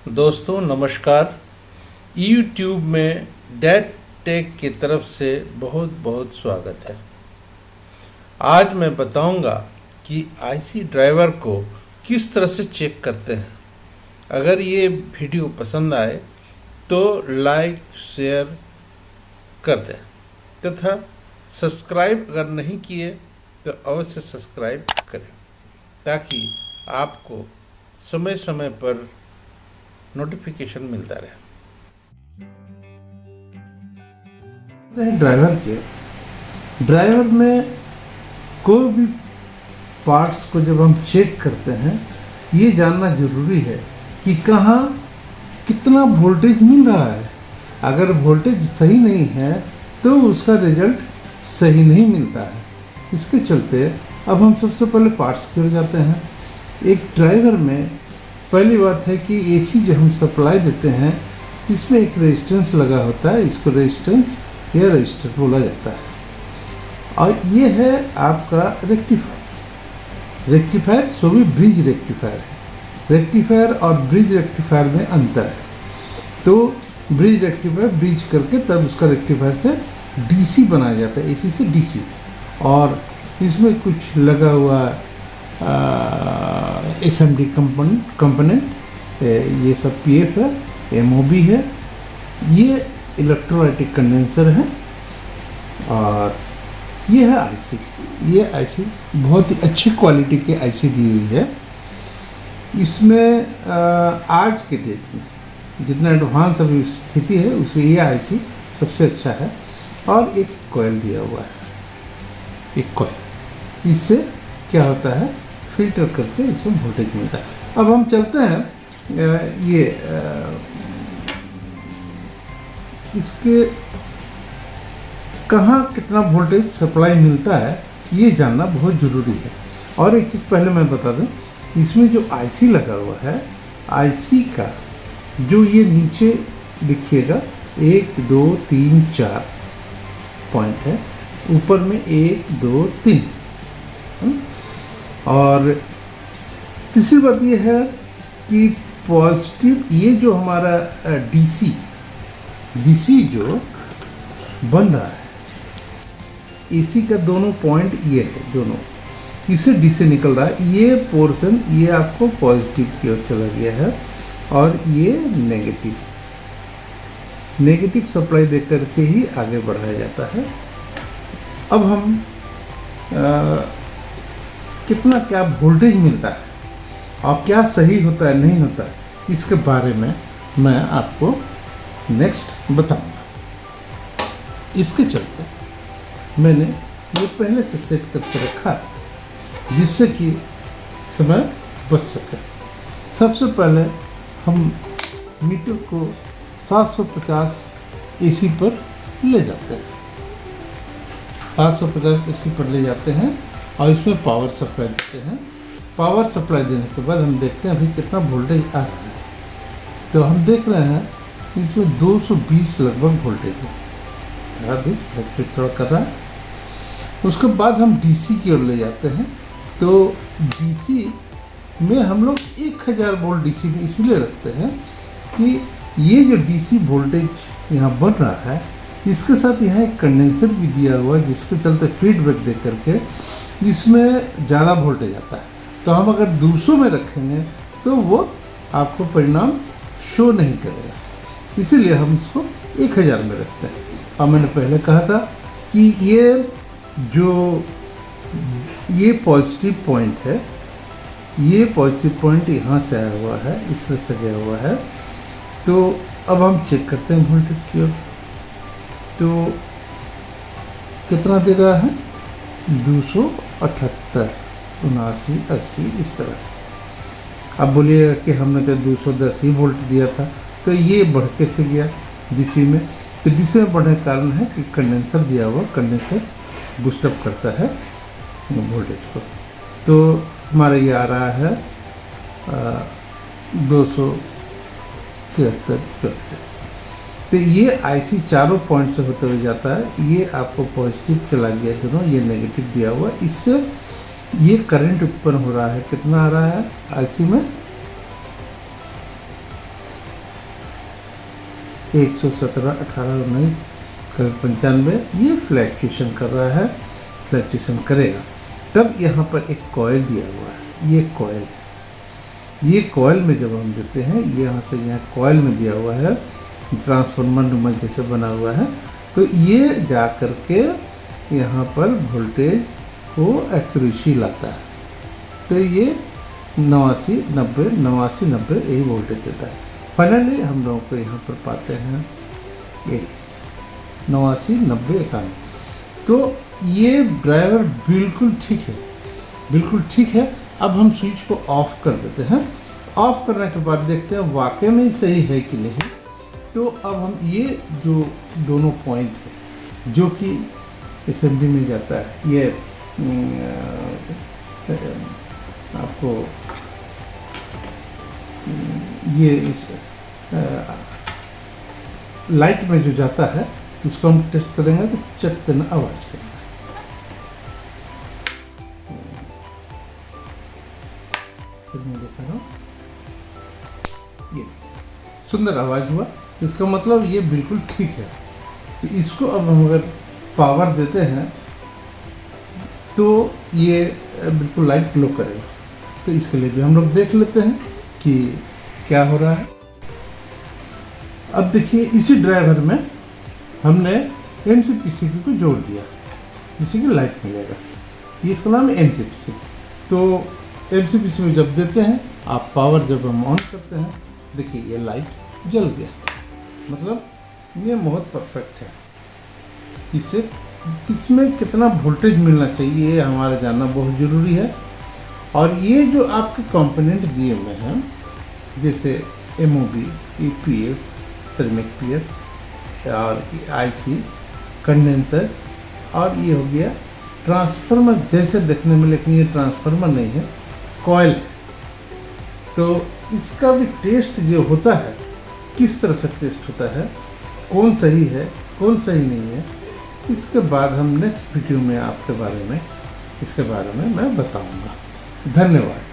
दोस्तों नमस्कार। YouTube में डैड टेक की तरफ से बहुत बहुत स्वागत है। आज मैं बताऊंगा कि आईसी ड्राइवर को किस तरह से चेक करते हैं। अगर ये वीडियो पसंद आए तो लाइक शेयर कर दें तथा सब्सक्राइब अगर नहीं किए तो अवश्य सब्सक्राइब करें ताकि आपको समय समय पर नोटिफिकेशन मिलता रहे। ड्राइवर में कोई भी पार्ट्स को जब हम चेक करते हैं, ये जानना जरूरी है कि कहाँ कितना वोल्टेज मिल रहा है। अगर वोल्टेज सही नहीं है तो उसका रिजल्ट सही नहीं मिलता है। इसके चलते अब हम सबसे पहले पार्ट्स की ओर जाते हैं। एक ड्राइवर में पहली बात है कि एसी जो हम सप्लाई देते हैं इसमें एक रेजिस्टेंस लगा होता है। इसको रेजिस्टेंस या रजिस्टर बोला जाता है। और ये है आपका रेक्टिफायर सो भी ब्रिज रेक्टिफायर है। रेक्टिफायर और ब्रिज रेक्टिफायर में अंतर है। तो ब्रिज रेक्टिफायर ब्रिज करके तब उसका रेक्टिफायर से डीसी बनाया जाता है, एसी से डीसी। और इसमें कुछ लगा हुआ एसएमडी कंपोनेंट, ये सब पीएफ है, एमओबी है, ये इलेक्ट्रोलाइटिक कंडेंसर है और ये है आईसी। ये आईसी बहुत ही अच्छी क्वालिटी के आईसी दी हुई है। इसमें आज के डेट में जितना एडवांस अभी स्थिति है उसे ये आईसी सबसे अच्छा है। और एक कॉइल दिया हुआ है, एक कॉइल। इससे क्या होता है, फिल्टर करके इसमें वोल्टेज मिलता है। अब हम चलते हैं ये इसके कहाँ कितना वोल्टेज सप्लाई मिलता है ये जानना बहुत ज़रूरी है। और एक चीज़ पहले मैं बता दूं, इसमें जो आईसी लगा हुआ है, आईसी का जो ये नीचे लिखिएगा 1 2 3 4 पॉइंट है, ऊपर में 1 2 3। और तीसरी बात ये है कि पॉजिटिव, ये जो हमारा डीसी जो बन रहा है, एसी का दोनों पॉइंट ये है, दोनों इससे डीसी निकल रहा है। ये पोर्शन ये आपको पॉजिटिव की ओर चला गया है और ये नेगेटिव सप्लाई दे करके ही आगे बढ़ाया जाता है। अब हम कितना क्या वोल्टेज मिलता है और क्या सही होता है नहीं होता है, इसके बारे में मैं आपको नेक्स्ट बताऊंगा। इसके चलते मैंने ये पहले से सेट करके रखा जिससे कि समय बच सके। सबसे पहले हम मीटर को 750 एसी पर ले जाते हैं। 750 एसी पर ले जाते हैं और इसमें पावर सप्लाई देते हैं। पावर सप्लाई देने के बाद हम देखते हैं अभी कितना वोल्टेज आ रहा है। तो हम देख रहे हैं इसमें 220 लगभग वोल्टेज है। 20 फ्लक्चुएट थोड़ा कर रहा है। उसके बाद हम डीसी की ओर ले जाते हैं। तो डीसी में हम लोग 1000 वोल्ट डीसी में इसलिए रखते हैं कि ये जो डीसी वोल्टेज यहाँ बन रहा है, इसके साथ यहाँ एक कंडेंसर भी दिया हुआ है जिसके चलते फीडबैक दे करके इसमें ज़्यादा वोल्टेज आता है। तो हम अगर 200 में रखेंगे तो वो आपको परिणाम शो नहीं करेगा, इसीलिए हम इसको 1000 में रखते हैं। और मैंने पहले कहा था कि ये पॉजिटिव पॉइंट है, ये पॉजिटिव पॉइंट यहाँ से आया हुआ है, इस तरह से गया हुआ है। तो अब हम चेक करते हैं वोल्टेज की ओर। तो कितना दे रहा है, 278, 79, 80 इस तरह। अब बोलिएगा कि हमने तो 210 ही वोल्ट दिया था, तो ये बढ़ के से गया डीसी में। तो डीसी में बढ़ने का कारण है कि कंडेंसर दिया हुआ, कंडेंसर बूस्टअप करता है वोल्टेज को। तो हमारा ये आ रहा है 200 73 74। तो ये IC चारों पॉइंट से होते हुए जाता है। ये आपको पॉजिटिव चला गया दोनों, ये नेगेटिव दिया हुआ। इससे ये करंट उत्पन्न हो रहा है, कितना आ रहा है IC में 117, 18, 19, करीब 95। ये फ्लैक्चुएशन कर रहा है, फ्लैक्चुएशन करेगा। तब यहाँ पर एक कॉइल दिया हुआ है, ये कॉइल, ये कॉइल में जब हम देते हैं, यहाँ से यहाँ कॉइल में दिया हुआ है, ट्रांसफार्मर नुमा जैसे बना हुआ है, तो ये जा कर के यहाँ पर वोल्टेज को एक्यूरेसी लाता है। तो ये 89, 90, 89, 90 यही वोल्टेज देता है। फाइनली हम लोगों को यहाँ पर पाते हैं ये 89, 90, 91। तो ये ड्राइवर बिल्कुल ठीक है, बिल्कुल ठीक है। अब हम स्विच को ऑफ कर देते हैं। ऑफ करने के बाद देखते हैं वाकई में सही है कि नहीं। तो अब हम ये जो दोनों पॉइंट है जो कि असेंबली में जाता है, ये आपको ये इस लाइट में जो जाता है, इसको हम टेस्ट करेंगे तो चट देना आवाज़ करेगा। फिर मैं दिखा रहा हूँ, ये सुंदर आवाज़ हुआ। इसका मतलब ये बिल्कुल ठीक है। तो इसको अब हम अगर पावर देते हैं तो ये बिल्कुल लाइट ग्लो करेगा। तो इसके लिए भी हम लोग देख लेते हैं कि क्या हो रहा है। अब देखिए इसी ड्राइवर में हमने MCPCB को जोड़ दिया जिससे कि लाइट मिलेगा। ये इसका नाम है MCPCB। तो MCPCB जब देते हैं आप, पावर जब हम ऑन करते हैं, देखिए ये लाइट जल गया। मतलब ये बहुत परफेक्ट है। इससे इसमें कितना वोल्टेज मिलना चाहिए ये हमारा जानना बहुत ज़रूरी है। और ये जो आपके कंपोनेंट दिए हुए हैं, जैसे MOB, EPF, सेरेमिक PF और IC, कंडेंसर, और ये हो गया ट्रांसफार्मर जैसे देखने में, लेकिन ये ट्रांसफार्मर नहीं है, कॉइल है। तो इसका भी टेस्ट जो होता है, किस तरह से टेस्ट होता है, कौन सही है कौन सही नहीं है, इसके बाद हम नेक्स्ट वीडियो में आपके बारे में, इसके बारे में मैं बताऊंगा। धन्यवाद।